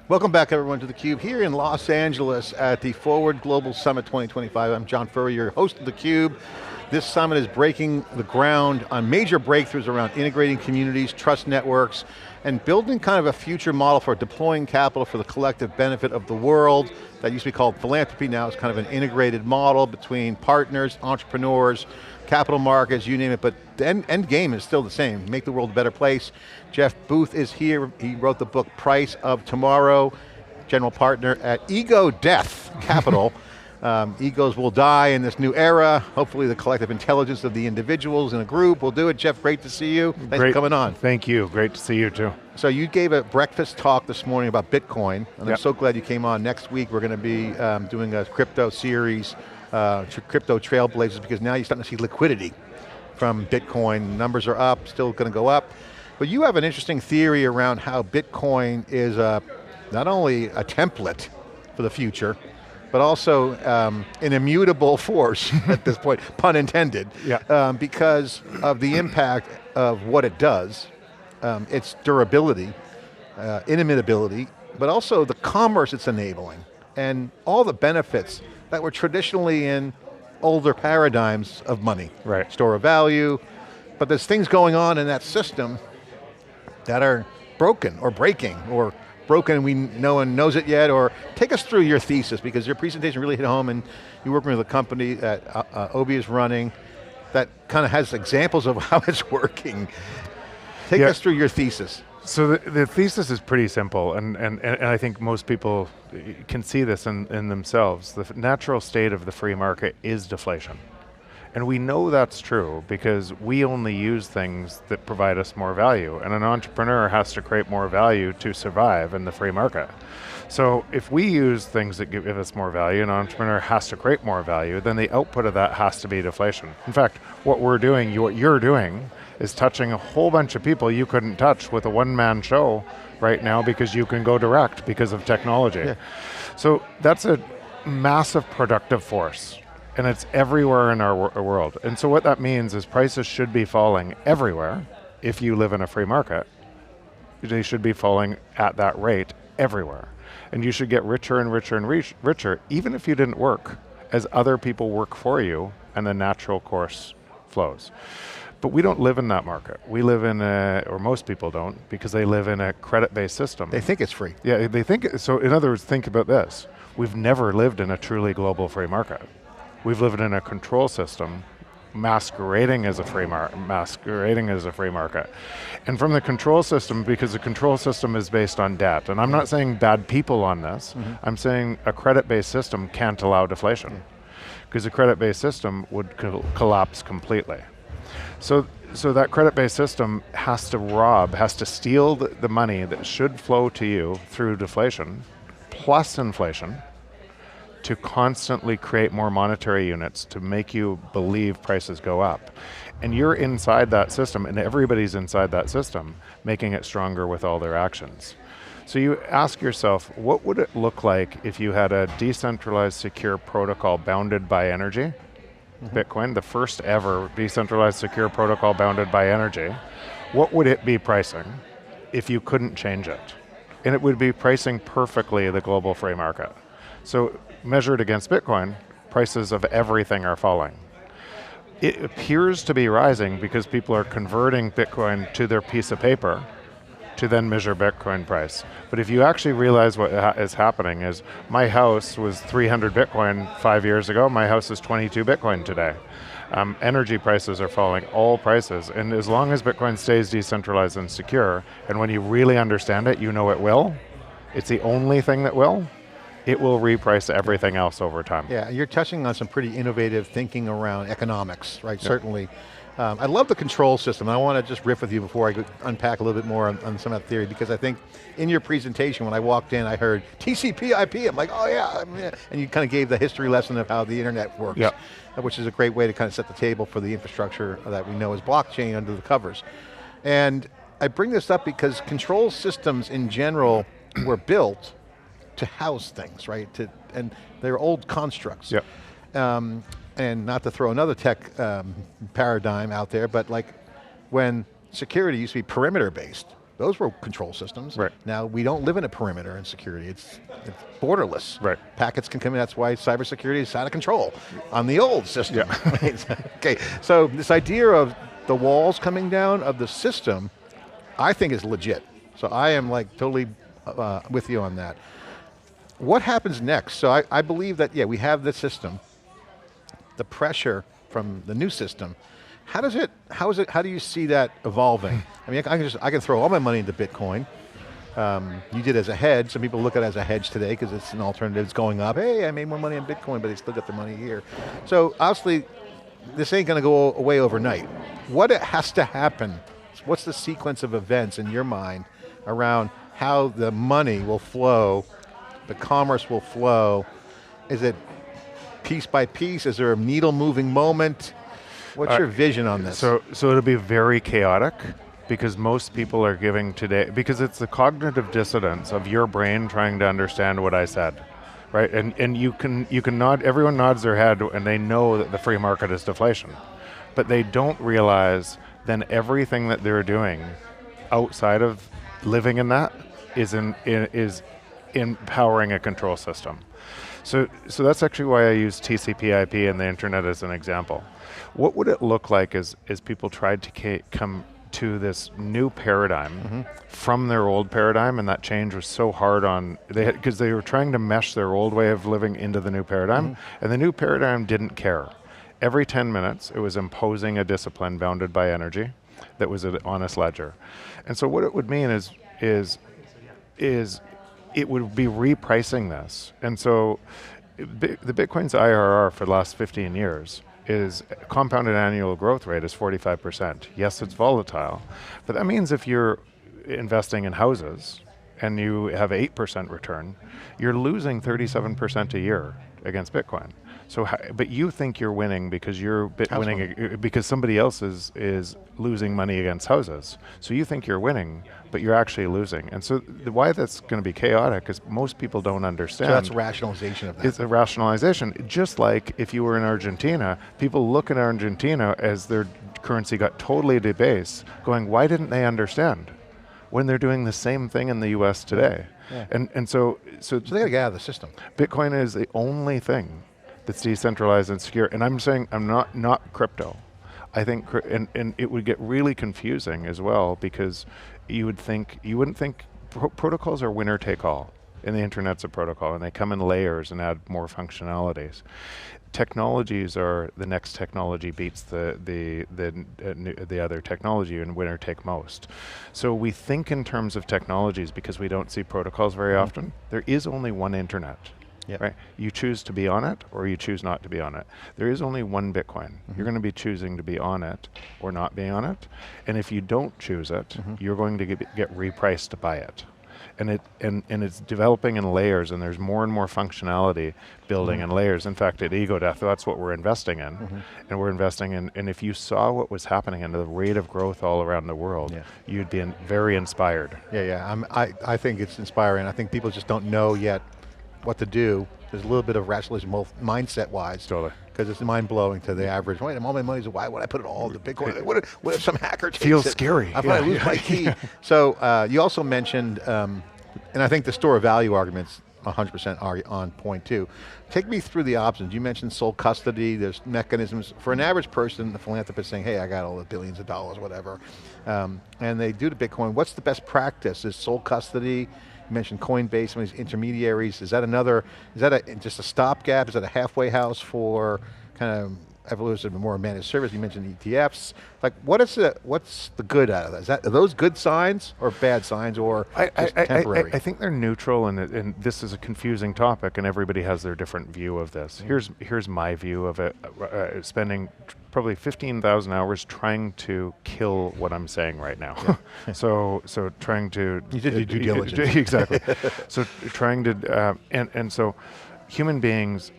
Welcome back everyone to theCUBE here in Los Angeles at the Forward Global Summit 2025. I'm John Furrier, host of theCUBE. This summit is breaking the ground on major breakthroughs around integrating communities, trust networks, and building kind of a future model for deploying capital for the collective benefit of the world. That used to be called Philanthropy, now it's kind of an integrated model between partners, entrepreneurs, capital markets, you name it, but the end game is still the same, make the world a better place. Jeff Booth is here, he wrote the book Price of Tomorrow, general partner at Ego Death Capital. Egos will die in this new era. Hopefully the collective intelligence of the individuals in a group will do it. Jeff, great to see you. Thanks for coming on. Thank you, great to see you too. So you gave a breakfast talk this morning about Bitcoin, and I'm so glad you came on. Next week we're going to be doing a crypto series, crypto trailblazers, because now you're starting to see liquidity from Bitcoin. Numbers are up, still going to go up. But you have an interesting theory around how Bitcoin is not only a template for the future, but also an immutable force at this point, pun intended, because of the impact of what it does, its durability, inimitability, but also the commerce it's enabling, and all the benefits that were traditionally in older paradigms of money. Right. Store of value, but there's things going on in that system that are broken or breaking, or broken, no one knows it yet, or take us through your thesis, because your presentation really hit home, and you're working with a company that Obi is running that kind of has examples of how it's working. Take us through your thesis. So the thesis is pretty simple, and I think most people can see this in themselves. The natural state of the free market is deflation. And we know that's true because we only use things that provide us more value, and an entrepreneur has to create more value to survive in the free market. So if we use things that give us more value, an entrepreneur has to create more value, then the output of that has to be deflation. In fact, what you're doing is touching a whole bunch of people you couldn't touch with a one-man show right now because you can go direct because of technology. Yeah. So that's a massive productive force. And it's everywhere in our world. And so what that means is prices should be falling everywhere. If you live in a free market, they should be falling at that rate everywhere. And you should get richer and richer and richer, even if you didn't work, as other people work for you and the natural course flows. But we don't live in that market. We live in or most people don't, because they live in a credit-based system. They think it's free. Yeah, they think, so in other words, think about this. We've never lived in a truly global free market. We've lived in a control system masquerading as a free market. And from the control system, because the control system is based on debt, and I'm not saying bad people on this, I'm saying a credit-based system can't allow deflation, because a credit-based system would collapse completely. So that credit-based system has to steal the money that should flow to you through deflation, plus inflation, to constantly create more monetary units to make you believe prices go up. And you're inside that system, and everybody's inside that system, making it stronger with all their actions. So you ask yourself, what would it look like if you had a decentralized secure protocol bounded by energy? Bitcoin, the first ever decentralized secure protocol bounded by energy. What would it be pricing if you couldn't change it? And it would be pricing perfectly the global free market. So measured against Bitcoin, prices of everything are falling. It appears to be rising because people are converting Bitcoin to their piece of paper to then measure Bitcoin price. But if you actually realize what is happening is, my house was 300 Bitcoin 5 years ago, my house is 22 Bitcoin today. Energy prices are falling, all prices, and as long as Bitcoin stays decentralized and secure, and when you really understand it, you know it will, it's the only thing that will, it will reprice everything else over time. Yeah, you're touching on some pretty innovative thinking around economics, right? Certainly. I love the control system. I want to just riff with you before I unpack a little bit more on some of that theory, because I think in your presentation, when I walked in, I heard TCP/IP. I'm like, oh yeah, and you kind of gave the history lesson of how the internet works, which is a great way to kind of set the table for the infrastructure that we know as blockchain under the covers. And I bring this up because control systems in general were built to house things, right? And they're old constructs. And not to throw another tech paradigm out there, but like when security used to be perimeter based, Those were control systems. Right. Now we don't live in a perimeter in security. It's borderless. Right. Packets can come in, that's why cybersecurity is out of control on the old system. Yeah. Okay, so this idea of the walls coming down of the system, I think is legit. So I am like totally with you on that. What happens next? So I believe that, yeah, we have the system, the pressure from the new system. How do you see that evolving? I mean, I can throw all my money into Bitcoin. You did as a hedge. Some people look at it as a hedge today because it's an alternative. It's going up. Hey, I made more money in Bitcoin, but they still got their money here. So obviously, this ain't going to go away overnight. What has to happen? What's the sequence of events in your mind around how the money will flow, the commerce will flow? Is it piece by piece? Is there a needle moving moment? What's your vision on this? So it'll be very chaotic because most people are giving today, because it's the cognitive dissonance of your brain trying to understand what I said, right? And you can nod, everyone nods their head and they know that the free market is deflation, but they don't realize then everything that they're doing outside of living in that is empowering a control system. So that's actually why I use TCP/IP and the internet as an example. What would it look like as people tried to come to this new paradigm from their old paradigm, and that change was so hard on, because they were trying to mesh their old way of living into the new paradigm, and the new paradigm didn't care. Every 10 minutes, it was imposing a discipline bounded by energy that was an honest ledger. And so what it would mean is it would be repricing this. And so the Bitcoin's IRR for the last 15 years is compounded annual growth rate is 45%. Yes, it's volatile, but that means if you're investing in houses and you have 8% return, you're losing 37% a year against Bitcoin. So, but you think you're winning because you're winning because somebody else is losing money against houses. So you think you're winning, but you're actually losing. And so why that's going to be chaotic is most people don't understand. So that's rationalization of that. It's a rationalization. Just like if you were in Argentina, people look at Argentina as their currency got totally debased, going, why didn't they understand? When they're doing the same thing in the US today. Yeah. And so they got to get out of the system. Bitcoin is the only thing that's decentralized and secure. And I'm saying I'm not crypto. I think, and it would get really confusing as well, because you wouldn't think protocols are winner take all, and the internet's a protocol, and they come in layers and add more functionalities. Technologies are the next technology beats the other technology, and winner take most. So we think in terms of technologies because we don't see protocols very often. There is only one internet. Yep. Right? You choose to be on it or you choose not to be on it. There is only one Bitcoin. You're going to be choosing to be on it or not be on it. And if you don't choose it, you're going to get repriced to buy it. And it's developing in layers, and there's more and more functionality building in layers. In fact, at EgoDeath, that's what we're investing in. And we're investing in, and if you saw what was happening and the rate of growth all around the world, you'd be very inspired. I think it's inspiring. I think people just don't know yet what to do. There's a little bit of rationalism mindset-wise. Totally. Because it's mind-blowing to the average. Wait, all my money's, why would I put it all into Bitcoin? What if some hacker takes Feels it? scary. I might lose my key. So you also mentioned, and I think the store of value arguments 100% are on point too. Take me through the options. You mentioned sole custody. There's mechanisms for an average person, the philanthropist saying, hey, I got all the billions of dollars, whatever. And they do the Bitcoin. What's the best practice? Is sole custody? You mentioned Coinbase, some of these intermediaries. Is that just a stopgap? Is that a halfway house for kind of evolution of more managed service? You mentioned ETFs. Like, what's the good out of that? Are those good signs or bad signs, or just temporary? I think they're neutral, and this is a confusing topic, and everybody has their different view of this. Here's my view of it. Spending probably 15,000 hours trying to kill what I'm saying right now. So trying to... You did your due diligence. Exactly. So trying to... and so human beings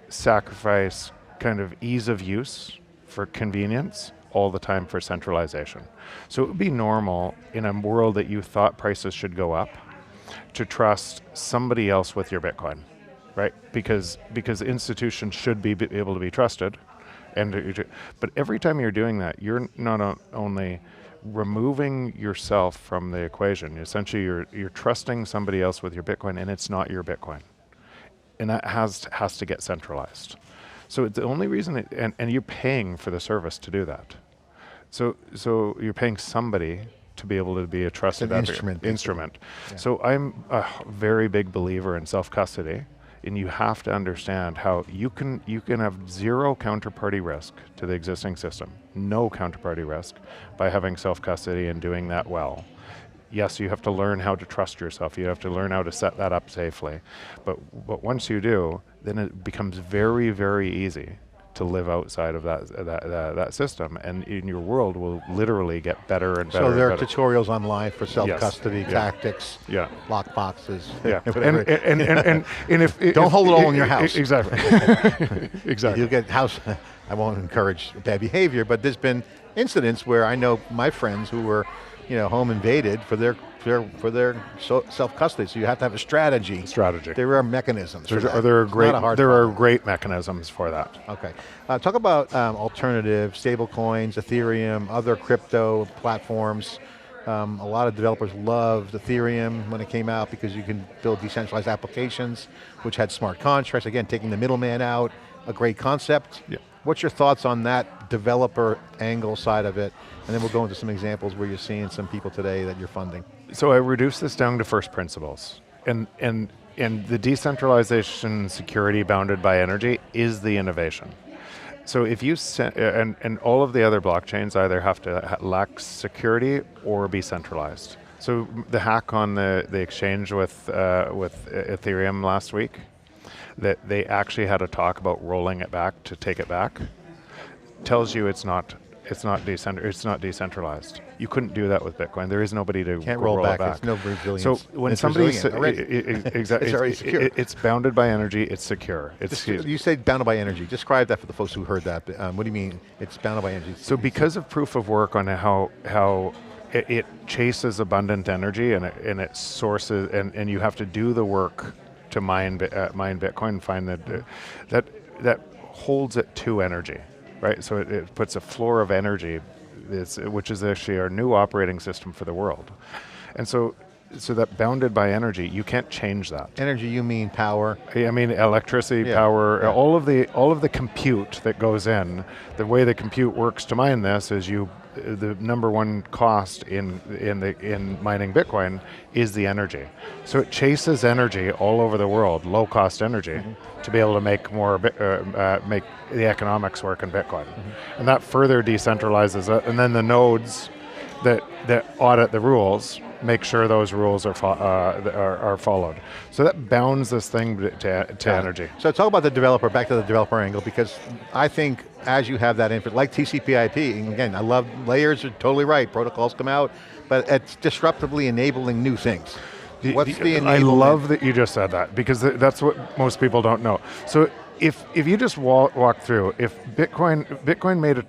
sacrifice kind of ease of use for convenience all the time for centralization. So it would be normal in a world that you thought prices should go up to trust somebody else with your Bitcoin, right? Because institutions should be able to be trusted. But every time you're doing that, you're not only removing yourself from the equation. Essentially, you're trusting somebody else with your Bitcoin, and it's not your Bitcoin, and that has to get centralized. So it's the only reason, and you're paying for the service to do that. So you're paying somebody to be able to be a trusted instrument. Yeah. So I'm a very big believer in self-custody, and you have to understand how you can have zero counterparty risk to the existing system, no counterparty risk, by having self-custody and doing that well. Yes, you have to learn how to trust yourself. You have to learn how to set that up safely. But once you do, then it becomes very, very easy to live outside of that system, and in your world will literally get better and better. So there are better. Tutorials online for self-custody, tactics, lock boxes, whatever. And if don't hold it all in your house. Exactly. Exactly. You get house. I won't encourage bad behavior, but there's been incidents where I know my friends who were, home invaded for their self-custody. So you have to have a strategy. There are mechanisms. There are great mechanisms for that. Okay. Talk about alternative stable coins, Ethereum, other crypto platforms. A lot of developers loved Ethereum when it came out because you can build decentralized applications which had smart contracts, again, taking the middleman out, a great concept. Yeah. What's your thoughts on that developer angle side of it? And then we'll go into some examples where you're seeing some people today that you're funding. So I reduce this down to first principles. And the decentralization security bounded by energy is the innovation. So if you and all of the other blockchains either have to lack security or be centralized. So the hack on the exchange with Ethereum last week, that they actually had a talk about rolling it back to take it back, tells you it's not decentralized. You couldn't do that with Bitcoin. There is nobody to roll it back. It's no resilience. So when somebody it's already secure. It's bounded by energy. It's secure. You said bounded by energy. Describe that for the folks who heard that. What do you mean? It's bounded by energy. So because of proof of work on how it chases abundant energy and it sources and you have to do the work to mine Bitcoin, find that holds it to energy. Right, so it puts a floor of energy, which is actually our new operating system for the world, and so that bounded by energy, you can't change that. Energy, you mean power? I mean electricity, power, all of the compute that goes in. The way the compute works to mine this is the number one cost in mining Bitcoin is the energy. So it chases energy all over the world, low cost energy, to be able to make more make the economics work in Bitcoin, and that further decentralizes it. And then the nodes that audit the rules make sure those rules are followed. So that bounds this thing to energy. So talk about the developer, back to the developer angle, because I think as you have that input, like TCP/IP, and again, I love layers, are totally right, protocols come out, but it's disruptively enabling new things. What's the enablement? I love that you just said that, because that's what most people don't know. So if you just walk through, if Bitcoin made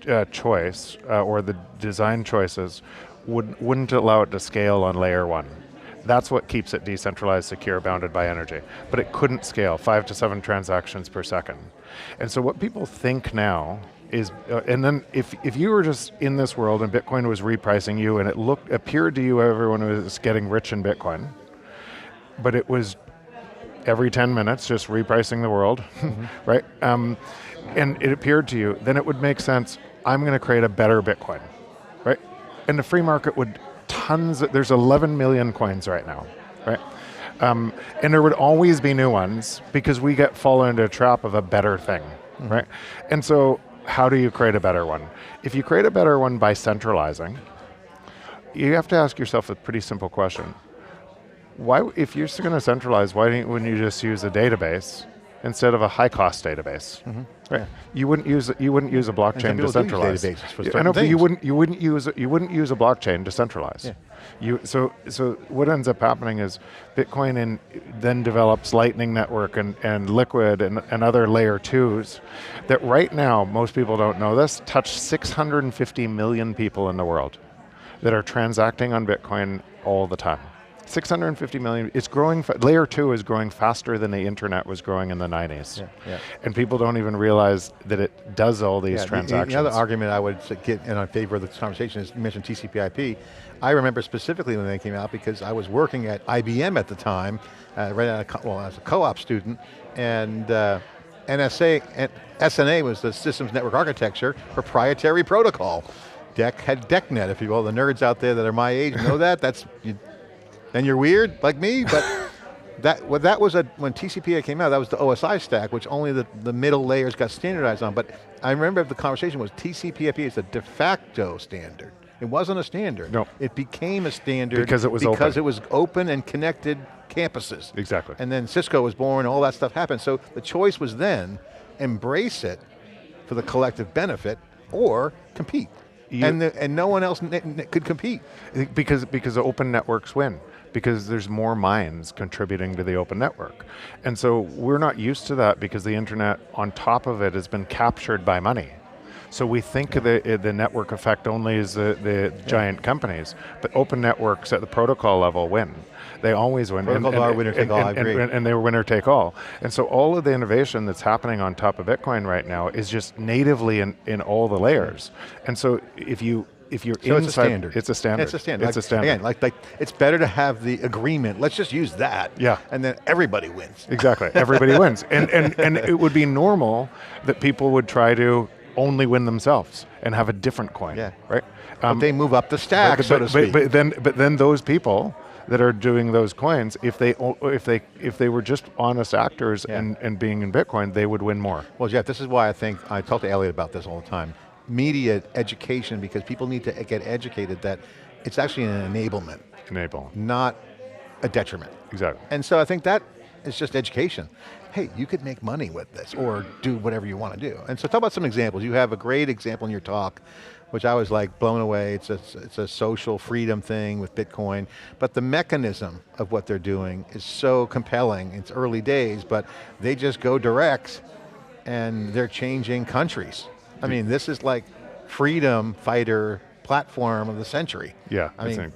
a choice, or the design choices wouldn't allow it to scale on layer 1. That's what keeps it decentralized, secure, bounded by energy. But it couldn't scale 5 to 7 transactions per second. And so what people think now is, and then if you were just in this world and Bitcoin was repricing you and it appeared to you everyone was getting rich in Bitcoin, but it was every 10 minutes just repricing the world, right? And it appeared to you, then it would make sense, I'm going to create a better Bitcoin, right? And the free market would there's 11 million coins right now, right? And there would always be new ones because we fall into a trap of a better thing, right? And so how do you create a better one? If you create a better one by centralizing, you have to ask yourself a pretty simple question. Why, if you're going to centralize, wouldn't you just use a database instead of a high-cost database? Right. You wouldn't use a blockchain to centralize. I know, but you wouldn't use a blockchain to centralize. Yeah. So what ends up happening is Bitcoin then develops Lightning Network and Liquid and other layer 2s that right now, most people don't know this, touch 650 million people in the world that are transacting on Bitcoin all the time. 650 million, it's growing, layer 2 is growing faster than the internet was growing in the 90s. And people don't even realize that it does all these transactions. The other argument I would get in favor of this conversation is, you mentioned TCP/IP. I remember specifically when they came out because I was working at IBM at the time, right as a co-op student, and SNA was the Systems Network Architecture proprietary protocol. DEC had DECnet, if you will. The nerds out there that are my age know that. Then you're weird, like me, but that was when TCP came out, that was the OSI stack, which only the middle layers got standardized on. But I remember the conversation was TCP/IP is a de facto standard. It wasn't a standard. No. It became a standard because it was open and connected campuses. Exactly. And then Cisco was born, all that stuff happened. So the choice was then, embrace it for the collective benefit or compete. And no one else could compete. Because open networks win. Because there's more minds contributing to the open network. And so we're not used to that because the internet on top of it has been captured by money. So we think of the network effect only as the giant companies, but open networks at the protocol level win. They always win. Protocols are winner take all, I agree. And they were winner take all. And so all of the innovation that's happening on top of Bitcoin right now is just natively in all the layers. And so if you're inside, it's a standard. It's a standard. It's a standard. It's a standard. Again, like it's better to have the agreement. Let's just use that. Yeah. And then everybody wins. Exactly. Everybody wins. And it would be normal that people would try to only win themselves and have a different coin. Yeah. Right. But they move up the stack, so to speak. But then those people that are doing those coins, if they were just honest actors and being in Bitcoin, they would win more. Well, Jeff, this is why I talk to Elliot about this all the time. Media education, because people need to get educated that it's actually an enablement. Not a detriment. Exactly. And so I think that is just education. Hey, you could make money with this or do whatever you want to do. And so talk about some examples. You have a great example in your talk, which I was like blown away. It's a social freedom thing with Bitcoin, but the mechanism of what they're doing is so compelling. It's early days, but they just go direct and they're changing countries. I mean, this is like freedom fighter platform of the century. Yeah, I mean,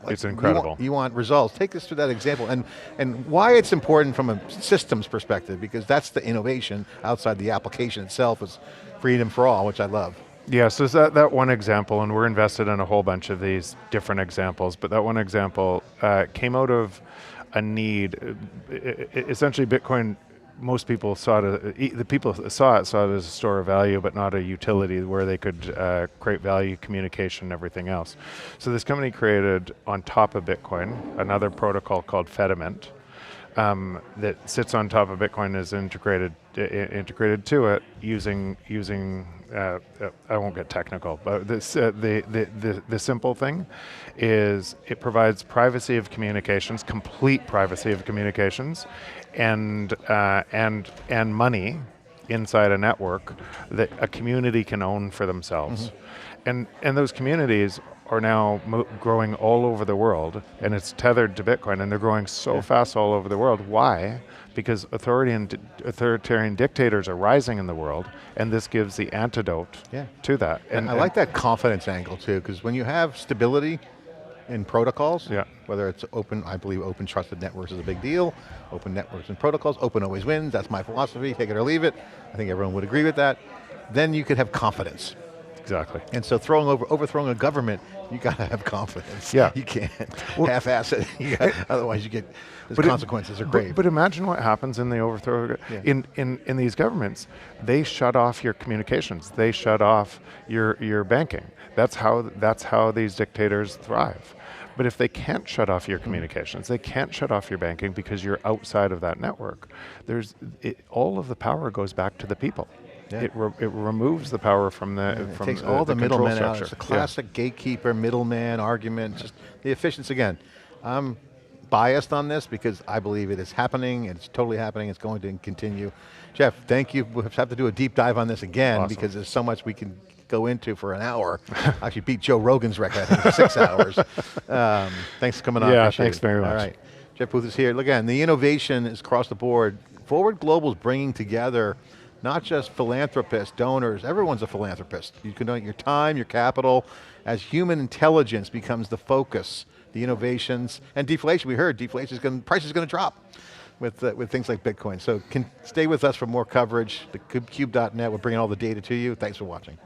it's incredible. You want results. Take us through that example and why it's important from a systems perspective, because that's the innovation outside the application itself is freedom for all, which I love. Yeah, so that one example, and we're invested in a whole bunch of these different examples, but that one example came out of a need. Essentially, Bitcoin, most people saw it, the people saw it as a store of value, but not a utility where they could create value, communication, and everything else. So this company created, on top of Bitcoin, another protocol called Fediment that sits on top of Bitcoin, is integrated to it using I won't get technical, but the simple thing is it provides privacy of communications, complete privacy of communications, and money inside a network that a community can own for themselves. And those communities are now growing all over the world, and it's tethered to Bitcoin, and they're growing so fast all over the world. Why? Because authoritarian dictators are rising in the world, and this gives the antidote to that. And I like that confidence angle too, because when you have stability in protocols, whether it's open, I believe open trusted networks is a big deal, open networks and protocols, open always wins, that's my philosophy, take it or leave it. I think everyone would agree with that. Then you could have confidence. Exactly. And so overthrowing a government, you got to have confidence. Yeah. You can't half-ass it. Otherwise you get, consequences are grave. But imagine what happens in the overthrow. In these governments, they shut off your communications. They shut off your banking. That's how these dictators thrive. But if they can't shut off your communications, they can't shut off your banking because you're outside of that network, all of the power goes back to the people. It removes the power from the it takes all the middlemen out. It's a classic gatekeeper, middleman argument. Just the efficiency. Again, I'm biased on this because I believe it is happening. It's totally happening. It's going to continue. Jeff, thank you. We'll have to do a deep dive on this again because there's so much we can go into for an hour. Actually beat Joe Rogan's record, I think, for 6 hours. Thanks for coming on. Yeah, thanks very much. All right. Jeff Booth is here. Again, the innovation is across the board. Forward Global is bringing together not just philanthropists, donors, everyone's a philanthropist. You can donate your time, your capital, as human intelligence becomes the focus the innovations, and deflation. We heard deflation is going, price is going to drop with things like Bitcoin. So stay with us for more coverage. Thecube.net, we're bringing all the data to you. Thanks for watching.